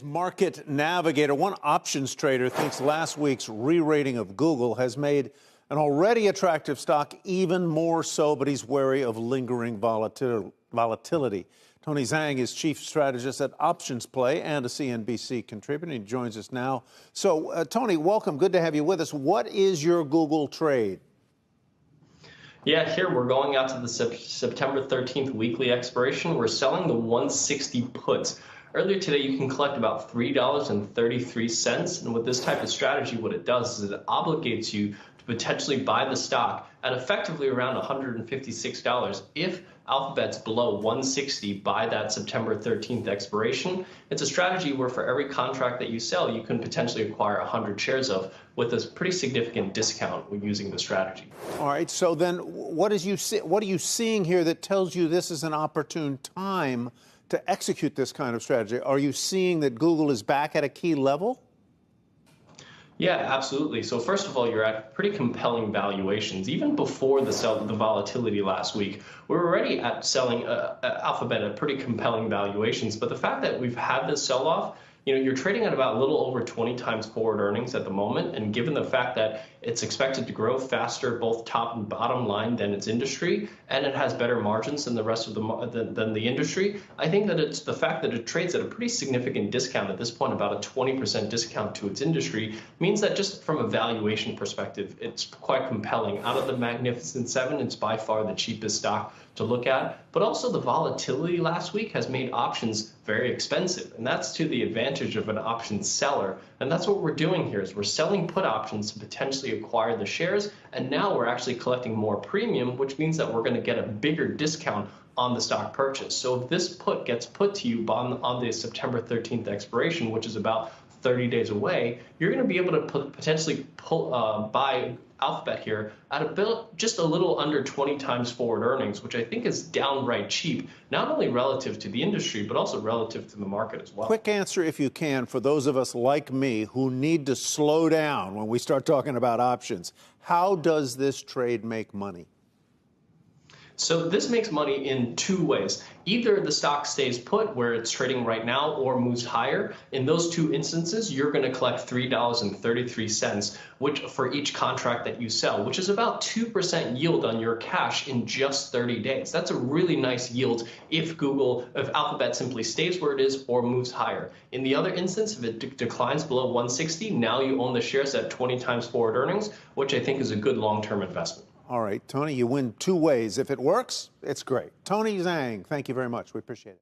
Market Navigator. One options trader thinks last week's re-rating of Google has made an already attractive stock even more so, but he's wary of lingering volatility. Tony Zhang is chief strategist at OptionsPlay and a CNBC contributor. He joins us now. So, Tony, welcome. Good to have you with us. What is your Google trade? Yeah, here we're going out to the September 13th weekly expiration. We're selling the 160 puts. Earlier today, you can collect about $3.33. And with this type of strategy, what it does is it obligates you to potentially buy the stock at effectively around $156 if Alphabet's below 160 by that September 13th expiration. It's a strategy where for every contract that you sell, you can potentially acquire 100 shares of with a pretty significant discount when using the strategy. All right, so then what are you seeing here that tells you this is an opportune time to execute this kind of strategy? Are you seeing that Google is back at a key level? Yeah, absolutely. So first of all, you're at pretty compelling valuations. Even before the volatility last week, we're already at selling Alphabet at pretty compelling valuations. But the fact that we've had this sell-off, you're trading at about a little over 20 times forward earnings at the moment. And given the fact that it's expected to grow faster, both top and bottom line than its industry, and it has better margins than the rest of than the industry, I think that it's the fact that it trades at a pretty significant discount at this point, about a 20% discount to its industry, means that just from a valuation perspective, it's quite compelling. Out of the Magnificent Seven, it's by far the cheapest stock to look at. But also the volatility last week has made options very expensive, and that's to the advantage of an options seller. And that's what we're doing here is we're selling put options to potentially acquire the shares, and now we're actually collecting more premium, which means that we're going to get a bigger discount on the stock purchase. So if this put gets put to you on the September 13th expiration, which is about 30 days away, you're going to be able to potentially buy Alphabet here at just a little under 20 times forward earnings, which I think is downright cheap, not only relative to the industry, but also relative to the market as well. Quick answer, if you can, for those of us like me who need to slow down when we start talking about options. How does this trade make money? So this makes money in two ways. Either the stock stays put where it's trading right now or moves higher. In those two instances, you're going to collect $3.33, which for each contract that you sell, which is about 2% yield on your cash in just 30 days. That's a really nice yield if Alphabet simply stays where it is or moves higher. In the other instance, if it declines below 160, now you own the shares at 20 times forward earnings, which I think is a good long-term investment. All right, Tony, you win two ways. If it works, it's great. Tony Zhang, thank you very much. We appreciate it.